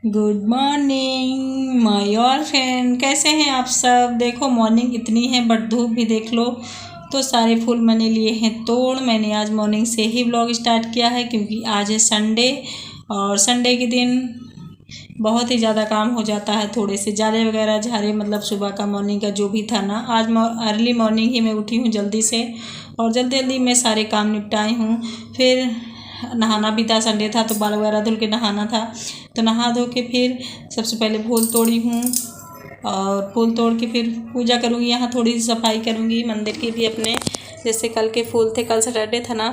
Good morning my all friend, कैसे हैं आप सब। देखो मॉर्निंग इतनी है बट धूप भी देख लो। तो सारे फूल मैंने लिए हैं तोड़। मैंने आज मॉर्निंग से ही ब्लॉग स्टार्ट किया है क्योंकि आज है संडे और संडे के दिन बहुत ही ज़्यादा काम हो जाता है। थोड़े से जाले वगैरह झाड़े, मतलब सुबह का मॉर्निंग का जो भी था ना। आज अर्ली मॉर्निंग ही मैं उठी हूँ जल्दी से और जल्दी जल्दी मैं सारे काम निपटाई हूँ। फिर नहाना भी था, संडे था तो बाल वगैरह धुल के नहाना था। तो नहा धो के फिर सबसे पहले फूल तोड़ी हूँ और फूल तोड़ के फिर पूजा करूँगी। यहाँ थोड़ी सी सफाई करूँगी मंदिर की भी अपने। जैसे कल के फूल थे, कल सैटरडे था ना,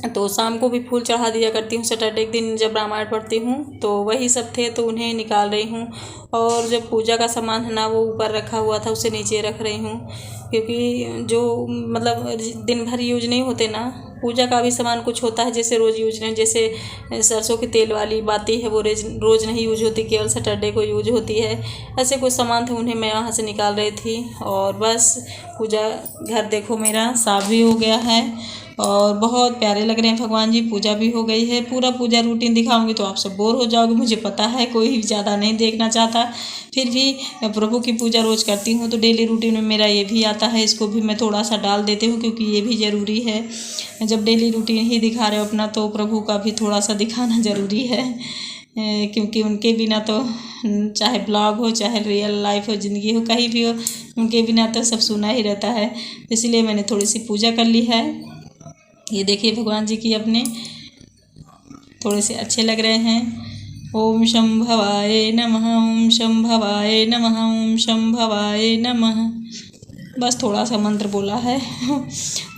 तो शाम को भी फूल चढ़ा दिया करती हूँ। सैटरडे के दिन जब रामायण पढ़ती हूँ तो वही सब थे तो उन्हें निकाल रही हूँ। और जब पूजा का सामान है ना वो ऊपर रखा हुआ था उसे नीचे रख रही हूँ, क्योंकि जो मतलब दिन भर यूज नहीं होते ना, पूजा का भी सामान कुछ होता है जैसे रोज़ यूज नहीं। जैसे सरसों के तेल वाली बाती है वो रोज़ नहीं यूज होती, केवल सैटरडे को यूज होती है। ऐसे कुछ सामान थे उन्हें मैं वहाँ से निकाल रही थी। और बस पूजा घर देखो मेरा साफ भी हो गया है और बहुत प्यारे लग रहे हैं भगवान जी। पूजा भी हो गई है। पूरा पूजा रूटीन दिखाऊंगी तो आप सब बोर हो जाओगे, मुझे पता है कोई ज़्यादा नहीं देखना चाहता। फिर भी प्रभु की पूजा रोज़ करती हूँ तो डेली रूटीन में मेरा ये भी आता है, इसको भी मैं थोड़ा सा डाल देती हूँ क्योंकि ये भी ज़रूरी है। जब डेली रूटीन ही दिखा रहे हो अपना तो प्रभु का भी थोड़ा सा दिखाना ज़रूरी है, क्योंकि उनके बिना तो चाहे ब्लॉग हो चाहे रियल लाइफ हो, ज़िंदगी हो, कहीं भी हो, उनके बिना तो सब सुना ही रहता है। इसलिए मैंने थोड़ी सी पूजा कर ली है। ये देखिए भगवान जी की अपने थोड़े से अच्छे लग रहे हैं। ओम शंभवाय नमः, ओम शंभवाय नमः, ओम शंभवाय नमः। बस थोड़ा सा मंत्र बोला है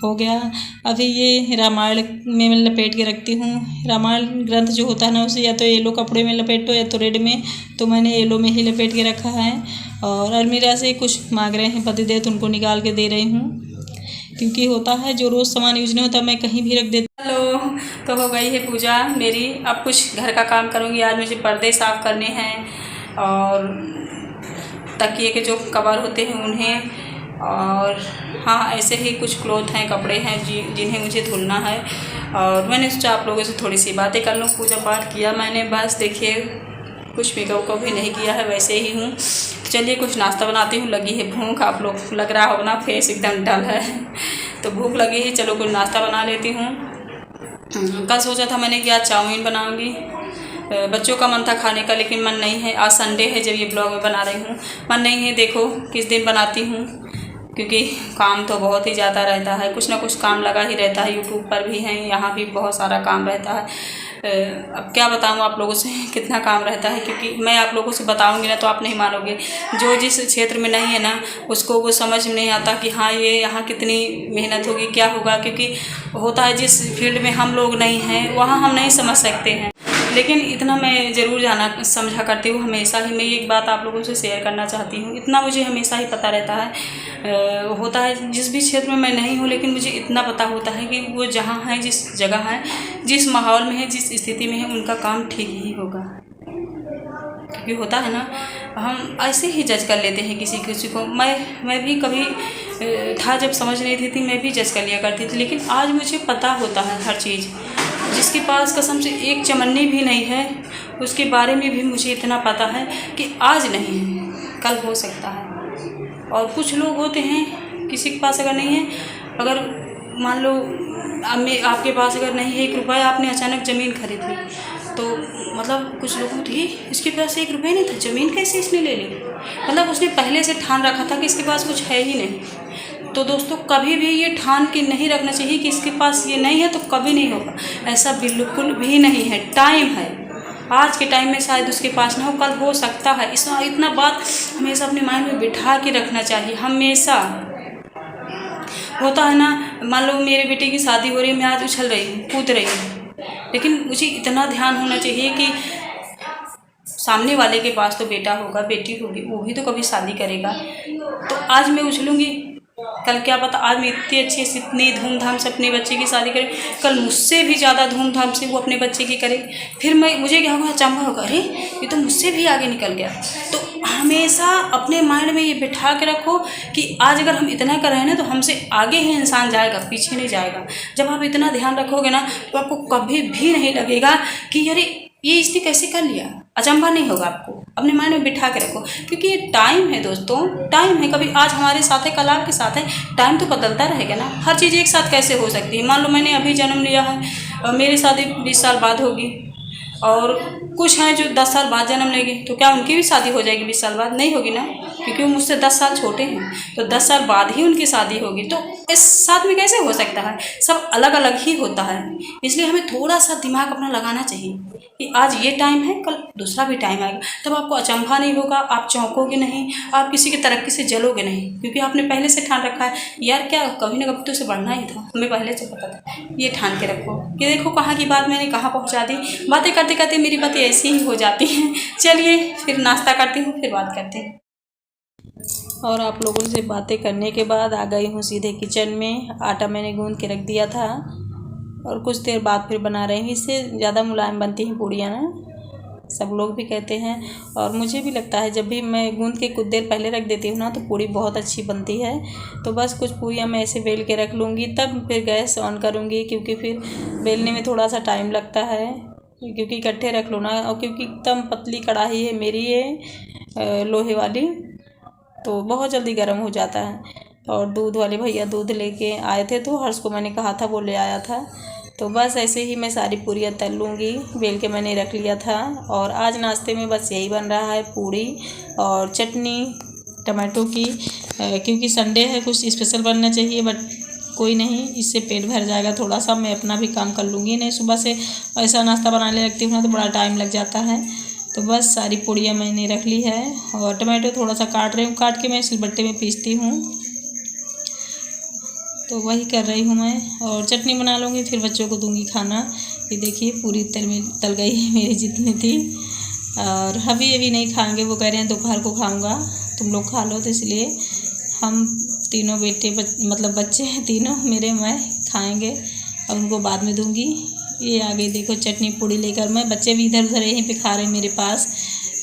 हो गया। अभी ये रामायण में मैं लपेट के रखती हूँ। रामायण ग्रंथ जो होता है ना उसे या तो येलो कपड़े में लपेटो या तो रेड में, तो मैंने येलो में ही लपेट के रखा है। और अलमीरा से कुछ मांग रहे हैं पतिदेव तो उनको निकाल के दे रही हूँ, क्योंकि होता है जो रोज़ सामान यूज नहीं होता मैं कहीं भी रख देती। हेलो, तो हो गई है पूजा मेरी। अब कुछ घर का काम करूँगी। आज मुझे पर्दे साफ़ करने हैं और तकिए के जो कवर होते हैं उन्हें, और हाँ ऐसे ही कुछ क्लॉथ हैं, कपड़े हैं जिन्हें मुझे धुलना है। और मैंने सोचा आप लोगों से थोड़ी सी बातें कर लूँ। पूजा पाठ किया मैंने, बस देखिए कुछ मेकअप को भी नहीं किया है, वैसे ही हूँ। चलिए कुछ नाश्ता बनाती हूँ। लगी है भूख, आप लोग लग रहा हो ना फेस एकदम डल है तो भूख लगी है, चलो कुछ नाश्ता बना लेती हूँ। कल सोचा था मैंने कि आज चाउमीन बनाऊँगी, बच्चों का मन था खाने का लेकिन मन नहीं है। आज संडे है जब ये ब्लॉग में बना रही हूँ, मन नहीं है। देखो किस दिन बनाती हूँ, क्योंकि काम तो बहुत ही ज़्यादा रहता है, कुछ ना कुछ काम लगा ही रहता है। यूट्यूब पर भी है, यहाँ भी बहुत सारा काम रहता है। अब क्या बताऊँ आप लोगों से कितना काम रहता है, क्योंकि मैं आप लोगों से बताऊँगी ना तो आप नहीं मानोगे। जो जिस क्षेत्र में नहीं है ना उसको वो समझ में नहीं आता कि हाँ ये यहाँ कितनी मेहनत होगी, क्या होगा। क्योंकि होता है जिस फील्ड में हम लोग नहीं हैं वहाँ हम नहीं समझ सकते हैं, लेकिन इतना मैं ज़रूर जाना समझा करती हूँ हमेशा ही। मैं एक बात आप लोगों से शेयर करना चाहती हूँ, इतना मुझे हमेशा ही पता रहता है। होता है जिस भी क्षेत्र में मैं नहीं हूँ लेकिन मुझे इतना पता होता है कि वो जहाँ है, जिस जगह है, जिस माहौल में है, जिस स्थिति में है, उनका काम ठीक ही होगा। क्योंकि होता है ना हम ऐसे ही जज कर लेते हैं किसी किसी को। मैं भी कभी था जब समझ नहीं थी मैं भी जज कर लिया करती थी, लेकिन आज मुझे पता होता है हर चीज़। जिसके पास कसम से एक चमन्नी भी नहीं है उसके बारे में भी मुझे इतना पता है कि आज नहीं है कल हो सकता है। और कुछ लोग होते हैं किसी के पास अगर नहीं है, अगर मान लो आपके पास अगर नहीं है 1 रुपया, आपने अचानक ज़मीन खरीद ली तो मतलब कुछ लोगों को इसके पास 1 रुपया नहीं था, ज़मीन कैसे इसने ले ली। मतलब उसने पहले से ठान रखा था कि इसके पास कुछ है ही नहीं। तो दोस्तों कभी भी ये ठान के नहीं रखना चाहिए कि इसके पास ये नहीं है तो कभी नहीं होगा, ऐसा बिल्कुल भी नहीं है। टाइम है, आज के टाइम में शायद उसके पास ना हो, कल हो सकता है। इतना बात हमेशा अपने माइंड में बिठा के रखना चाहिए हमेशा। होता है ना, मान लो मेरे बेटे की शादी हो रही है, मैं आज उछल रही हूँ, कूद रही हूँ, लेकिन मुझे इतना ध्यान होना चाहिए कि सामने वाले के पास तो बेटा होगा, बेटी होगी, वो भी तो कभी शादी करेगा। तो आज मैं उछलूँगी, कल क्या पता आज मैं इतनी अच्छी से इतनी धूमधाम से अपने बच्चे की शादी करे, कल मुझसे भी ज़्यादा धूमधाम से वो अपने बच्चे की करे। फिर मुझे क्या होगा, अचंभा होगा, अरे ये तो मुझसे भी आगे निकल गया। तो हमेशा अपने माइंड में ये बिठा के रखो कि आज अगर हम इतना कर रहे हैं ना तो हमसे आगे ही इंसान जाएगा, पीछे नहीं जाएगा। जब आप इतना ध्यान रखोगे ना तो आपको कभी भी नहीं लगेगा कि अरे ये इसने कैसे कर लिया, अचंभा नहीं होगा आपको, अपने माइंड में बिठा के रखो, क्योंकि ये टाइम है दोस्तों, टाइम है। कभी आज हमारे साथ है, कल आपके साथ है, टाइम तो बदलता रहेगा ना। हर चीज़ एक साथ कैसे हो सकती है। मान लो मैंने अभी जन्म लिया है और मेरी शादी 20 साल बाद होगी, और कुछ हैं जो 10 साल बाद जन्म लेंगे, तो क्या उनकी भी शादी हो जाएगी 20 साल बाद? नहीं होगी ना, क्योंकि वो मुझसे 10 साल छोटे हैं, तो 10 साल बाद ही उनकी शादी होगी। तो इस साथ में कैसे हो सकता है, सब अलग अलग ही होता है। इसलिए हमें थोड़ा सा दिमाग अपना लगाना चाहिए कि आज ये टाइम है, कल दूसरा भी टाइम आएगा, तब आपको अचंभा नहीं होगा, आप चौंकोगे नहीं, आप किसी की तरक्की से जलोगे नहीं, क्योंकि आपने पहले से ठान रखा है यार क्या कभी ना कभी तो उसे बढ़ना ही था, हमें पहले से पता था। ये ठान के रखो कि देखो कहाँ की बात मैंने कहाँ पहुँचा दी। बातें करते करते मेरी बातें ऐसी ही हो जाती हैं। चलिए फिर नाश्ता करती हूँ, फिर बात करते हैं। और आप लोगों से बातें करने के बाद आ गई हूँ सीधे किचन में। आटा मैंने गूंद के रख दिया था और कुछ देर बाद फिर बना रही हूँ। इससे ज़्यादा मुलायम बनती हैं पूड़ियाँ ना, सब लोग भी कहते हैं और मुझे भी लगता है। जब भी मैं गूंद के कुछ देर पहले रख देती हूँ ना तो पूड़ी बहुत अच्छी बनती है। तो बस कुछ पूड़ियाँ मैं ऐसे बेल के रख लूँगी, तब फिर गैस ऑन करूँगी, क्योंकि फिर बेलने में थोड़ा सा टाइम लगता है, क्योंकि इकट्ठे रख लो ना। और क्योंकि एकदम पतली कढ़ाई है मेरी ये लोहे वाली, तो बहुत जल्दी गर्म हो जाता है। और दूध वाले भैया दूध लेके आए थे, तो हर्ष को मैंने कहा था वो ले आया था। तो बस ऐसे ही मैं सारी पूड़ियाँ तल लूँगी, बेल के मैंने रख लिया था। और आज नाश्ते में बस यही बन रहा है, पूड़ी और चटनी टमाटो की, क्योंकि संडे है, कुछ स्पेशल बनना चाहिए, बट कोई नहीं, इससे पेट भर जाएगा। थोड़ा सा मैं अपना भी काम कर लूँगी, नहीं सुबह से ऐसा नाश्ता बनाने लगती हूँ ना तो बड़ा टाइम लग जाता है। तो बस सारी पूड़ियाँ मैंने रख ली है और टमाटो थोड़ा सा काट रही हूँ, काट के मैं सिलबट्टे में पीसती हूँ, तो वही कर रही हूँ मैं। और चटनी बना लूँगी, फिर बच्चों को दूँगी खाना। ये देखिए पूरी तल गई है मेरी जितनी थी। और अभी नहीं खाएंगे, वो कह रहे हैं दोपहर को खाऊँगा, तुम लोग खा लो। तो इसलिए हम तीनों बेटे मतलब बच्चे हैं तीनों मेरे, मैं खाएंगे और उनको बाद में दूँगी। ये आगे देखो चटनी पूड़ी लेकर, मैं बच्चे भी इधर उधर यहीं पे खा रहे हैं मेरे पास,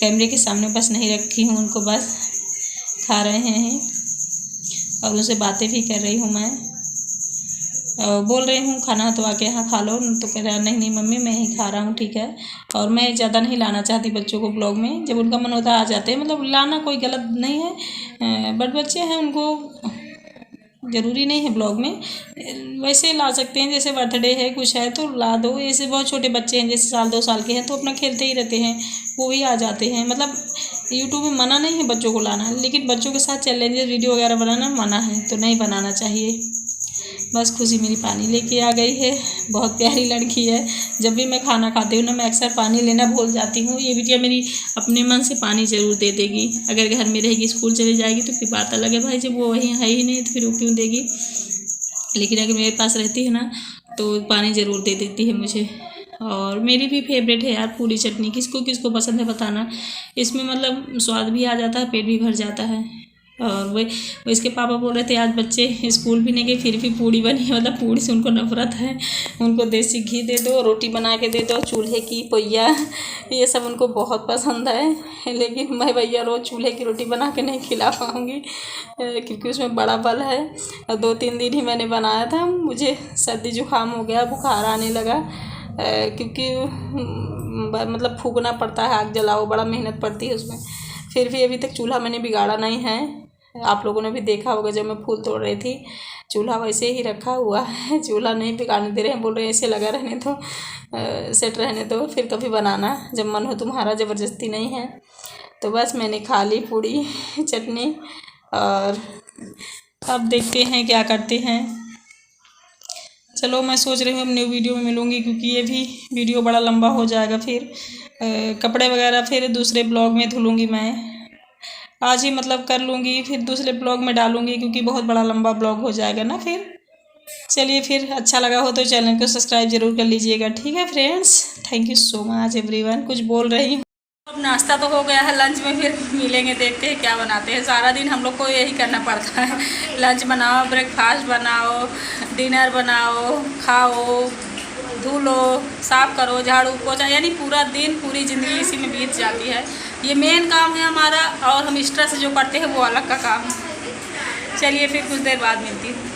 कैमरे के सामने बस नहीं रखी हूँ उनको, बस खा रहे हैं और उनसे बातें भी कर रही हूँ मैं। बोल रही हूँ खाना तो आके यहाँ खा लो, तो कह रहा नहीं मम्मी मैं ही खा रहा हूँ, ठीक है। और मैं ज़्यादा नहीं लाना चाहती बच्चों को ब्लॉग में, जब उनका मन होता है आ जाते हैं, मतलब लाना कोई गलत नहीं है, बट बच्चे हैं उनको ज़रूरी नहीं है ब्लॉग में, वैसे ला सकते हैं, जैसे बर्थडे है कुछ है तो ला दो। ऐसे बहुत छोटे बच्चे हैं जैसे 1-2 साल के हैं तो अपना खेलते ही रहते हैं, वो ही आ जाते हैं। मतलब यूट्यूब में मना नहीं है बच्चों को लाना, लेकिन बच्चों के साथ चैलेंजेस वीडियो वगैरह बनाना मना है, तो नहीं बनाना चाहिए। बस खुशी मेरी पानी लेके आ गई है, बहुत प्यारी लड़की है। जब भी मैं खाना खाती हूँ ना मैं अक्सर पानी लेना भूल जाती हूँ। ये बिटिया मेरी अपने मन से पानी ज़रूर दे देगी, अगर घर में रहेगी, स्कूल चली जाएगी तो फिर बात अलग है भाई, जब वो वहीं है ही नहीं तो फिर वो क्यों देगी। लेकिन अगर मेरे पास रहती है ना तो पानी ज़रूर दे देती है मुझे। और मेरी भी फेवरेट है यार पूरी चटनी, किसको किसको पसंद है बताना। इसमें मतलब स्वाद भी आ जाता है, पेट भी भर जाता है। और वो इसके पापा बोल रहे थे आज बच्चे स्कूल भी नहीं गए फिर भी पूड़ी बनी, मतलब पूड़ी से उनको नफरत है। उनको देसी घी दे दो, रोटी बना के दे दो, चूल्हे की पोइया, ये सब उनको बहुत पसंद है। लेकिन मैं भैया रोज़ चूल्हे की रोटी बना के नहीं खिला पाऊँगी, क्योंकि उसमें बड़ा बल है। 2-3 दिन ही मैंने बनाया था, मुझे सर्दी जुकाम हो गया, बुखार आने लगा, क्योंकि मतलब फूकना पड़ता है, आग जलाओ, बड़ा मेहनत पड़ती है उसमें। फिर भी अभी तक चूल्हा मैंने बिगाड़ा नहीं है। आप लोगों ने भी देखा होगा जब मैं फूल तोड़ रही थी, चूल्हा वैसे ही रखा हुआ है, चूल्हा नहीं बिगाड़ने दे रहे हैं, बोल रहे हैं ऐसे लगा रहने दो, सेट रहने दो, फिर कभी बनाना जब मन हो तुम्हारा, ज़बरदस्ती नहीं है। तो बस मैंने खा ली पूड़ी चटनी, और अब देखते हैं क्या करते हैं। चलो मैं सोच रही हूँ अब न्यू वीडियो में मिलूँगी, क्योंकि ये भी वीडियो बड़ा लंबा हो जाएगा। फिर कपड़े वगैरह फिर दूसरे ब्लॉग में धुलूँगी, मैं आज ही मतलब कर लूँगी, फिर दूसरे ब्लॉग में डालूँगी, क्योंकि बहुत बड़ा लंबा ब्लॉग हो जाएगा ना फिर। चलिए फिर अच्छा लगा हो तो चैनल को सब्सक्राइब जरूर कर लीजिएगा, ठीक है friends. Thank you so much everyone. कुछ बोल रही हूँ। अब नाश्ता तो हो गया है, लंच में फिर मिलेंगे, देखते हैं क्या बनाते हैं। सारा दिन हम लोग को यही करना पड़ता है, लंच बनाओ, ब्रेकफास्ट बनाओ, डिनर बनाओ, खाओ, धुलो, साफ़ करो, झाड़ू पोछा, यानी पूरा दिन पूरी ज़िंदगी इसी में बीत जाती है। ये मेन काम है हमारा, और हम स्ट्रेस जो करते हैं वो अलग का काम है। चलिए फिर कुछ देर बाद मिलती हूँ।